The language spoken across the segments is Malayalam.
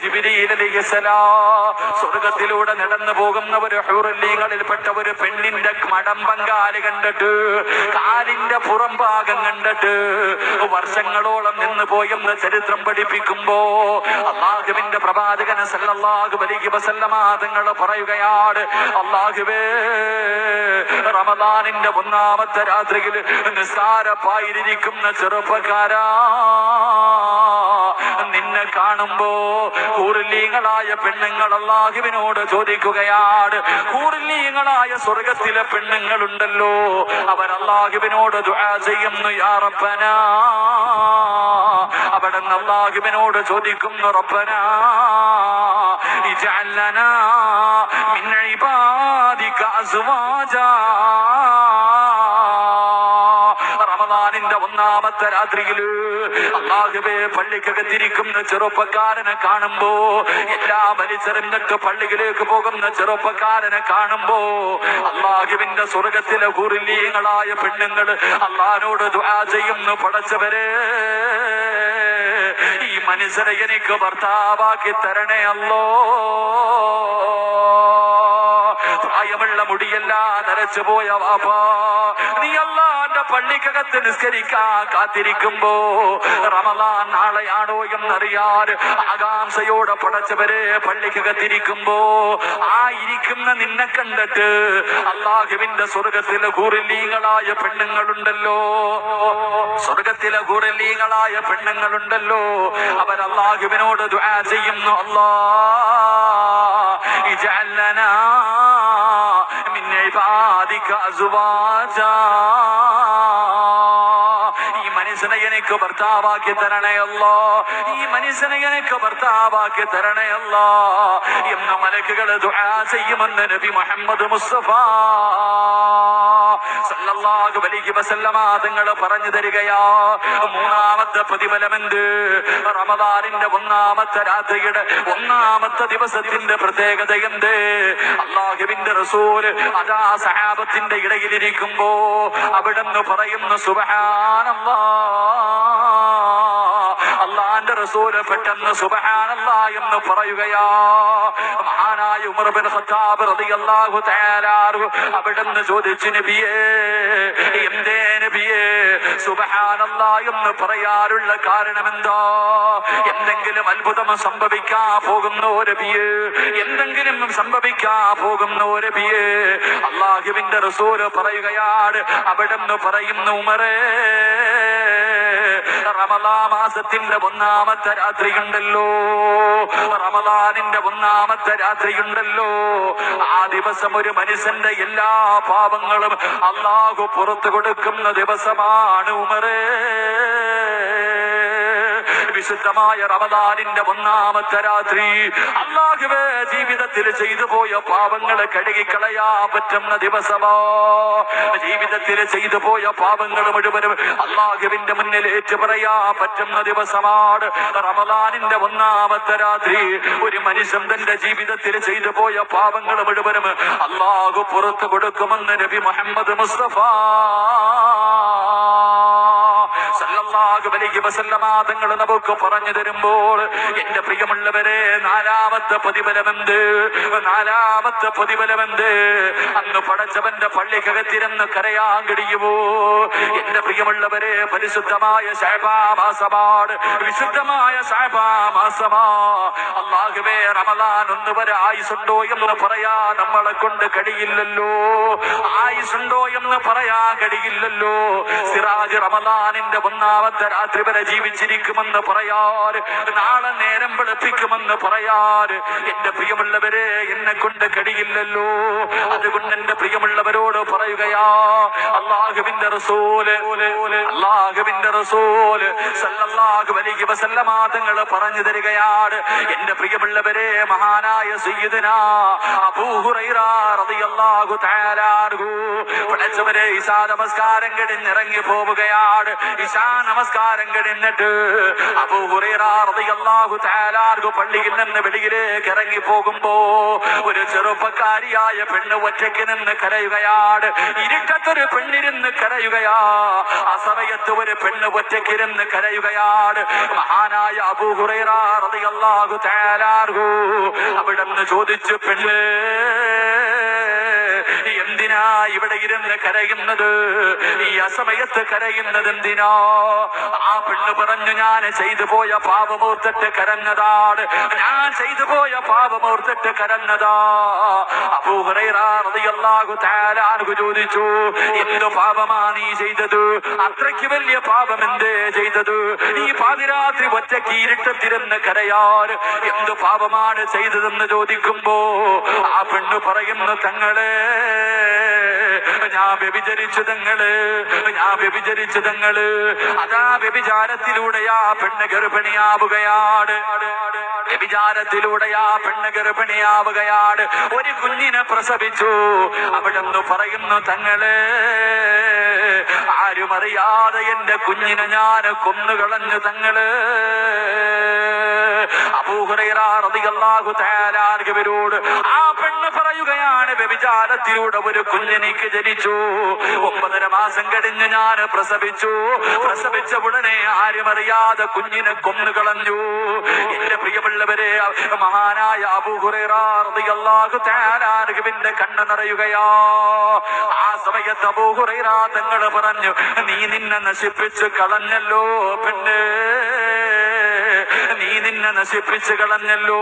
ജിബ്രീൽ അലൈഹിസ്സലാം സ്വർഗത്തിലൂടെ നടന്നു പോകുന്ന ഒരു ഹൂറുല്ലികളിൽപ്പെട്ട ഒരു പെണ്ണിന്റെ മടമ്പങ്കാല് കണ്ടിട്ട്, കാലിന്റെ പുറം ഭാഗം കണ്ടിട്ട് വർഷങ്ങളോളം നിന്ന് പോയെന്ന് ചരിത്രം പഠിപ്പിക്കുമ്പോ അല്ലാഹുവിന്റെ പ്രവാചകൻ സല്ലല്ലാഹു അലൈഹി വസല്ലമ തങ്ങൾ പറയുകയാണ്, അല്ലാഹുവേ, റമദാനിന്റെ ഒന്നാമത്തെ രാത്രിയിൽ നിസ്സാരപ്പായിരിക്കുന്ന ചെറുപ്പക്കാരാ, നിന്നെ കാണുമ്പോ ഹൂറുല്ലീങ്ങളായ പെണ്ണുങ്ങൾ അല്ലാഹുവിനോട് ചോദിക്കുകയാണ്, ഹൂറുല്ലീങ്ങളായ സ്വർഗത്തിലെ പെണ്ണുങ്ങളുണ്ടല്ലോ, അവർ അല്ലാഹുവിനോട് ദുആ ചെയ്യുന്നു, യാ റബ്ബനാ, അവിടെ അല്ലാഹുവിനോട് ചോദിക്കുന്നു, റബ്ബനാ ഇജ്അൽ ലനാ മിൻ ഇബാദിക അസ്വാജാ. റമദാനിന്റെ ഒന്നാമത്തെ രാത്രിയിൽ അല്ലാഹുവേ, പള്ളിക്കകത്തിരിക്കുന്ന ചെറുപ്പക്കാരനെ കാണുമ്പോ, എല്ലാ വലിച്ചെറിഞ്ഞിട്ട് പള്ളിയിലേക്ക് പോകുന്ന ചെറുപ്പക്കാരനെ കാണുമ്പോ അല്ലാഹുവിന്റെ സ്വർഗത്തിലെ ഹൂറുല്ലീങ്ങളായ പെണ്ണുങ്ങൾ അല്ലാഹുവോട് ദുആ ചെയ്യുന്നു, പടച്ചവരെ, ഈ മനുഷ്യരെ എനിക്ക് ഭർത്താവാക്കി തരണേ അല്ലോ. പ്രായമുള്ള മുടിയെല്ലാം നരച്ചു പോയ വാപ്പാ, നീ അല്ലാഹുവിന്റെ പള്ളിക്കകത്ത് നിസ്കരിക്കാൻ കാത്തിരിക്കുമ്പോ റമദാൻ നാളെയാണോ എന്നറിയാൻ ആകാംക്ഷയോടെ പടച്ചവരെ പള്ളിക്കകത്തിരിക്കുമ്പോ ആ ഇരിക്കുന്ന നിന്നെ കണ്ടിട്ട് അല്ലാഹുവിന്റെ സ്വർഗത്തിലെ ഹൂറുല്ലീങ്ങളായ പെണ്ണുങ്ങളുണ്ടല്ലോ, സ്വർഗത്തിലെ ഹൂറുല്ലീങ്ങളായ പെണ്ണുങ്ങളുണ്ടല്ലോ, അവർ അല്ലാഹുവിനോട് ദുആ ചെയ്യുന്നു, അല്ലാഹ് ഇജ്അൽ ലനാ മിൻ ഇബാദിക അസ്വാജാ. ഈ മനുഷ്യനെ എനിക്ക് ഭർത്താവാക്കി തരണേ അല്ലാ, ഈ മനുഷ്യനെ എനിക്ക് ഭർത്താവാക്കി തരണേ അല്ലാ എന്ന് മലക്കുകൾ ദുആ ചെയ്യുമെന്ന് നബി മുഹമ്മദ് മുസ്തഫ സല്ലല്ലാഹു അലൈഹി വസല്ലമ തങ്ങൾ പറഞ്ഞു തരികയാ. മൂന്നാമത്തെ പ്രതിഫലമെന്ത്? റമദാനിന്റെ ഒന്നാമത്തെ രാത്രിയുടെ ഒന്നാമത്തെ ദിവസത്തിന്റെ പ്രത്യേകത എന്ത്? അല്ലാഹുവിന്റെ റസൂല് അതാ സഹാബത്തിന്റെ ഇടയിലിരിക്കുമ്പോ അവിടുന്ന് പറയുന്നു, സുബ്ഹാനല്ലാഹ്, അല്ലാഹുവിന്റെ റസൂല് പെട്ടെന്ന് സുബ്ഹാനല്ലാഹ് എന്ന് പറയുകയാ. മഹാനായ ഉമർ ബിൻ ഖത്താബ് റളിയല്ലാഹു തആല അവിടുന്ന് ചോദിച്ചു, നബിയേ, എന്തേ നബിയേ സുബ്ഹാനല്ലാഹ് എന്ന് പറയാറുള്ള കാരണം എന്താ? എന്തെങ്കിലും അത്ഭുതം സംഭവിക്കാൻ പോകുന്നോ നബിയേ? എന്തെങ്കിലും സംഭവിക്കാൻ പോകുന്നോ നബിയേ? അല്ലാഹുവിന്റെ റസൂല് പറയുകയാണ്, അവിടുന്ന് പറയുന്നു, ഉമറേ, റമദാൻ മാസത്തിന്റെ ഒന്നാമത്തെ രാത്രിയുണ്ടല്ലോ, റമദാനിന്റെ ഒന്നാമത്തെ രാത്രിയുണ്ടല്ലോ, ആ ദിവസം ഒരു മനുഷ്യന്റെ എല്ലാ പാപങ്ങളും അല്ലാഹു പുറത്തു കൊടുക്കുന്ന ദിവസമാണ് ഉമറേ. വിശുദ്ധമായ റമദാനിന്റെ ഒന്നാമത്തെ രാത്രി അല്ലാഹുവേ ജീവിതത്തിൽ ചെയ്തു പോയ പാപങ്ങളെ കഴുകിക്കളയാ പറ്റുന്ന ദിവസമാ. ജീവിതത്തിൽ ചെയ്തു പോയ പാപങ്ങൾ മുഴുവനും അല്ലാഹുവിന്റെ മുന്നിൽ ഏറ്റുപറയാ പറ്റുന്ന ദിവസമാണ് റമദാനിന്റെ ഒന്നാമത്തെ രാത്രി. ഒരു മനുഷ്യൻ തന്റെ ജീവിതത്തിൽ ചെയ്തു പോയ പാപങ്ങൾ മുഴുവനും അല്ലാഹു പുറത്തു കൊടുക്കുമെന്ന് നബി മുഹമ്മദ് മുസ്തഫ സല്ലല്ലാഹു അലൈഹി വസല്ലമ തങ്ങൾ നമുക്ക് പറഞ്ഞു തരുമ്പോൾ, എന്റെ പ്രിയമുള്ളവരെ, നാലാമത്തെ പ്രതിഫലമെന്ത്? നാലാമത്തെ പ്രതിഫലമെന്ത്? അന്ന് പടച്ചവന്റെ പള്ളിക്കകത്തിരുന്ന് കരയാൻ കഴിയുമോ? എന്റെ പ്രിയമുള്ളവരെ, പരിശുദ്ധമായ ശഅബാൻ മാസമാണ്, വിശുദ്ധമായ ശഅബാൻ മാസമാ. അല്ലാഹുവേ, റമദാൻ ഒന്ന് വരെ ആയുസുണ്ടോ എന്ന് പറയാൻ നമ്മളെ കൊണ്ട് കഴിയില്ലല്ലോ, ആയുസുണ്ടോ എന്ന് പറയാൻ കഴിയില്ലല്ലോ. സിറാജ് റമദാനിന്റെ ഒന്നാമത്തെ രാത്രി വരെ ജീവിച്ചിരിക്കുമെന്ന് പറയാൻ, നാളെ നേരം വെളുപ്പിക്കുമെന്ന് പറയാൻ എന്റെ പ്രിയമുള്ളവരെ എന്നെ കൊണ്ട് കഴിയില്ലല്ലോ. അതുകൊണ്ട് എന്റെ പ്രിയമുള്ളവരോട് പറയുകയാ, അല്ലാഹുവിന്റെ റസൂല് സല്ലല്ലാഹു അലൈഹി വസല്ലമ തങ്ങൾ പറഞ്ഞു തരികയാണ്, എന്റെ പ്രിയമുള്ളവരെ, മഹാനായ സയ്യിദുനാ അബൂ ഹുറൈറ റളിയല്ലാഹു തആല അൻഹു പടച്ചവരെ ഇശാ നമസ്കാരം കഴിഞ്ഞിറങ്ങി പോവുകയാണ്. ഇശാ നമസ്കാരം കഴിഞ്ഞിട്ട് അബൂ ഹുറൈറ റളിയല്ലാഹു തആല അൻഹു പള്ളിയിൽ നിന്ന് വെളിയിലേക്ക് ഇറങ്ങി പോകുമ്പോ ഒരു ചെറുപ്പക്കാരിയായ പെണ്ണ് ഒറ്റയ്ക്ക് നിന്ന് കരയുകയാണ്. ഇരുട്ടത്തൊരു പെണ്ണിരുന്ന് കരയുകയാ. ആ സമയത്ത് ഒരു പെണ്ണ് ഒറ്റയ്ക്കിരുന്ന് കരയുകയാണ്. മഹാനായ അബൂ ഹുറൈറ റളിയല്ലാഹു റളിയല്ലാഹു തആല അൻഹു അവിടുന്ന് ചോദിച്ചു, പെണ്ണ് എന്തിനാ ഇവിടെ ഇരുന്ന് കരയുന്നത്? ഈ അസമയത്ത് കരയുന്നത് എന്തിനാ? ആ പെണ്ണ് പറഞ്ഞു, ഞാൻ ചെയ്തു പോയ പാപമോർത്തിട്ട് കരഞ്ഞതാണ്, ഞാൻ ചെയ്തു പോയ പാപമോർത്തിട്ട് കരഞ്ഞതാ. അബൂ ഹുറൈറ റളിയല്ലാഹു തആല അൻഹു ചോദിച്ചു, എന്ത് പാപമാ നീ ചെയ്തത്? അത്രയ്ക്ക് വലിയ പാപം എന്തേ ചെയ്തത്? ഈ പാതിരാത്രി ഒറ്റയ്ക്ക് ഇരുട്ടത്തിരുന്ന് കരയാൻ എന്ത് പാപമാണ് ചെയ്തതെന്ന് ചോദിക്കുമ്പോ ആ പെണ്ണ് പറയുന്നു, തങ്ങളെ ഞാൻ വ്യഭിചരിച്ചു തങ്ങള്. അതാ വ്യഭിചാരത്തിലൂടെ ആ പെണ്ണ് ഗർഭിണിയാവുകയാണ്. വ്യഭിചാരത്തിലൂടെ ആ പെണ്ണ് ഗർഭിണിയാവുകയാണ്. ഒരു കുഞ്ഞിനെ പ്രസവിച്ചു. അവിടെന്ന് പറയുന്നു, തങ്ങളെ ആരും അറിയാതെ എന്റെ കുഞ്ഞിനെ ഞാൻ കൊന്നുകളഞ്ഞു തങ്ങള്. അബൂ ഹുറൈറ റളിയല്ലാഹു തആല അൻഹുവിനോട് ആ പെണ്ണ് പറയുകയാണ്, വ്യഭിചാരത്തിലൂടെ ഒരു കുഞ്ഞെനിക്ക് ജനിച്ചു. 9.5 മാസം കഴിഞ്ഞ് ഞാൻ പ്രസവിച്ചു. പ്രസവിച്ച ഉടനെ ആരും അറിയാതെ കുഞ്ഞിനെ കൊന്നുകളഞ്ഞു. എന്റെ പ്രിയമുള്ളവരെ, മഹാനായ അബൂ ഹുറൈറ റളിയല്ലാഹു തആല അൻഹുവിന്റെ കണ്ണ് നിറയുകയാ. ആ സമയത്ത് അബൂ ഹുറൈറ തങ്ങൾ പറഞ്ഞു, നീ നിന്നെ നശിപ്പിച്ചു കളഞ്ഞല്ലോ പെണ്ണ്, നീ നിന്നെ നശിപ്പിച്ചു കളഞ്ഞല്ലോ.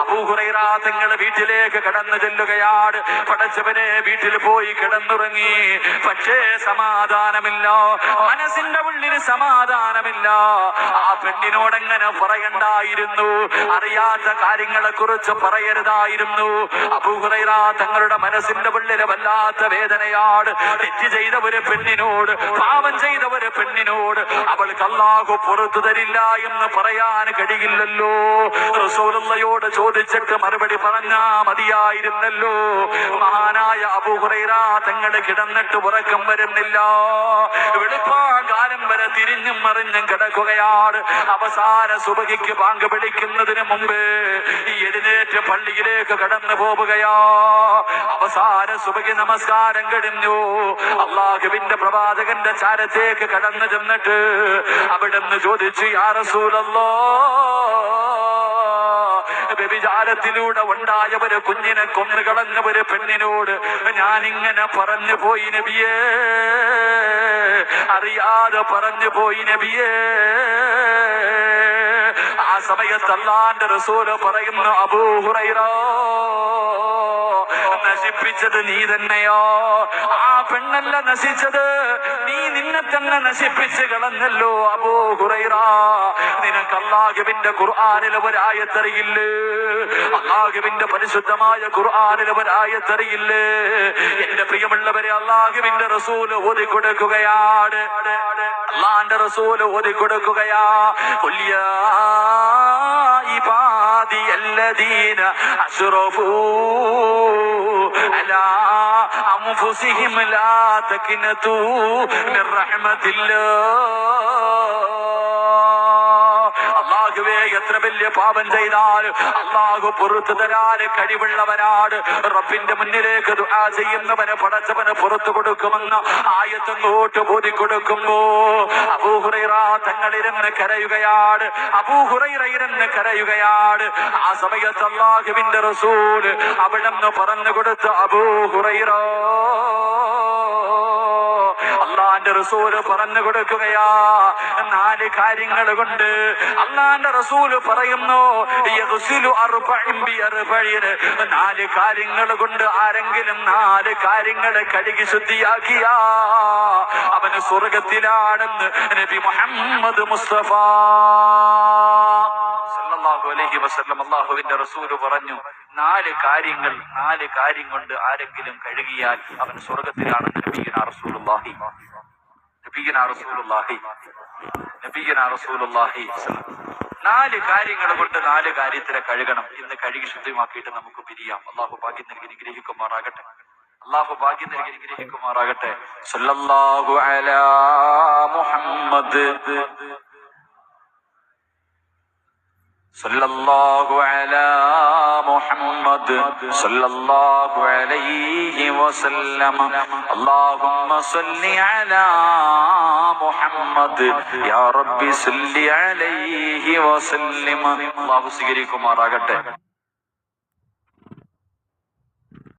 അബൂ ഹുറൈറ തങ്ങൾ വീട്ടിലേക്ക് കടന്നു ചെല്ലുകയാണ്. പടച്ചവനെ, വീട്ടിൽ പോയി കിടന്നുറങ്ങി. പക്ഷേ സമാധാനമില്ല, മനസ്സിന്റെ ഉള്ളിൽ സമാധാനമില്ല. ആ പെണ്ണിനോടെങ്ങനെ പറയണ്ടായിരുന്നു, അറിയാത്ത കാര്യങ്ങളെ കുറിച്ച് പറയരുതായിരുന്നു. അബൂ ഹുറൈറ തങ്ങളുടെ മനസ്സിന്റെ ഉള്ളിൽ വല്ലാത്ത വേദനയാണ്. തെറ്റ് ചെയ്ത ഒരു പെണ്ണിനോട്, പാപം ചെയ്ത ഒരു പെണ്ണിനോട് അവൾക്ക് അല്ലാഹു പുറത്തു തരില്ല എന്ന് പറയാൻ കഴിയില്ലല്ലോ. റസൂലുള്ളാഹിയോട് ചോദിച്ചിട്ട് മറുപടി പറഞ്ഞാ മതിയായിരുന്നല്ലോ. മഹാനായ അബൂ ഹുറൈറ തങ്ങൾ കിടന്നിട്ട് ഉറക്കം വരുന്നില്ല. വെളുപ്പാകാലം വരെ തിരിഞ്ഞും മറിഞ്ഞും കിടക്കുകയാണ്. അവസാന സുബഹിക്ക് ബാങ്ക് വിളിക്കുന്നതിന് മുമ്പ് എഴുന്നേറ്റ് പള്ളിയിലേക്ക് കടന്നു പോവുകയാ. അവസാന സുബഹി നമസ്കാരം കഴിഞ്ഞു. അല്ലാഹുവിന്റെ പ്രവാചകന്റെ ചാരത്തേക്ക് കടന്നു ചെന്നിട്ട് അവിടുന്ന് ചോദിച്ചു, യാ റസൂലല്ലാഹ്, വ്യഭിചാരത്തിലൂടെ ഉണ്ടായ ഒരു കുഞ്ഞിനെ കൊന്നുകളഞ്ഞ ഒരു പെണ്ണിനോട് ഞാനിങ്ങനെ പറഞ്ഞു പോയി നബിയേ, അറിയാതെ പറഞ്ഞു പോയി നബിയേ. ആ സമയത്ത് അല്ലാഹുവിന്റെ റസൂല് പറയുന്നു, അബൂ ഹുറൈറ, നശിപ്പിച്ചത് നീ തന്നെയോ? ആ പെണ്ണല്ല നശിച്ചത്, നീ നിന്നെ തന്നെ നശിപ്പിച്ച് കളഞ്ഞല്ലോ അബൂ ഹുറൈറ. നിനക്ക് അല്ലാഹുവിന്റെ ഖുർആനിൽ ഒരായത്തറിയില്ലേ? അല്ലാഹുവിന്റെ പരിശുദ്ധമായ ഖുർആനിൽ ഒരായത്തറിയില്ലേ? എന്റെ പ്രിയമുള്ളവരെ, അല്ലാഹുവിന്റെ റസൂൽ ഓതി കൊടുക്കുകയാണ്. അല്ലാഹുവിന്റെ റസൂൽ ഓതി കൊടുക്കുകയാ, ഖുൽ യാ ഇബാദിയല്ലദീന അശ്റഫൂ അലാ അൻഫുസിഹിം ലാ തഖ്നതൂ മിർ റഹ്മത്തില്ലാഹ്. അല്ലാഹുവേ, എത്ര വലിയ പാപം ചെയ്താലും അല്ലാഹു പുറത്തു തരാൻ കഴിവുള്ളവനാണ്. റബ്ബിന്റെ മുന്നിലേക്ക് ദുആ ചെയ്യുന്നവന് പടച്ചവന് പുറത്തു കൊടുക്കുമെന്ന് ആയത്തങ്ങോട്ട് ബോധി കൊടുക്കുമ്പോ അബൂ ഹുറൈറ തങ്ങളിരുന്ന് കരയുകയാണ്. അബൂ ഹുറൈറ ഇരുന്ന് കരയുകയാണ്. ആ സമയത്ത് അല്ലാഹുവിന്റെ റസൂൽ അവിടെന്ന് പറഞ്ഞു കൊടുത്ത്, അബൂ ഹുറൈറ, അല്ലാഹുവിന്റെ റസൂൽ പറഞ്ഞു കൊടുക്കുകയാ, 4 കാര്യങ്ങൾ കൊണ്ട്. അല്ലാഹുവിന്റെ റസൂൽ പറയുന്നു, യഗ്സിലു അർബഇൻ ബിഅർബഇൻ, 4 കാര്യങ്ങൾ കൊണ്ട് ആരെങ്കിലും 4 കാര്യങ്ങൾ കഴുകി ശുദ്ധിയാക്കിയാ അവന് സ്വർഗത്തിലാണെന്ന് നബി മുഹമ്മദ് മുസ്തഫ സല്ലല്ലാഹു അലൈഹി വസല്ലം അല്ലാഹുവിന്റെ റസൂൽ പറഞ്ഞു, 4 കാര്യം കൊണ്ട് ആരെങ്കിലും കഴുകിയാൽ അവൻ സ്വർഗത്തിലാണെന്ന് നബിയുനാ റസൂലുള്ളാഹി. 4 കാര്യങ്ങൾ കൊണ്ട് 4 കാര്യത്തിനെ കഴുകണം. ഇന്ന് കഴുകി ശുദ്ധമാക്കിയിട്ട് നമുക്ക് പിരിയാം. അല്ലാഹു ഭാഗ്യം നൽകി അനുഗ്രഹിക്കുമാറാകട്ടെ. സല്ലല്ലാഹു അലാ മുഹമ്മദ്, സല്ലല്ലാഹു അലാ മുഹമ്മദ് സല്ലല്ലാഹു അലൈഹി വസല്ലം. അല്ലാഹുമ്മ സല്ലി അലാ മുഹമ്മദ് യാ റബ്ബി സല്ലി അലൈഹി വസല്ലം. അല്ലാഹു സ്വീകരിക്കുമാറാകട്ടെ.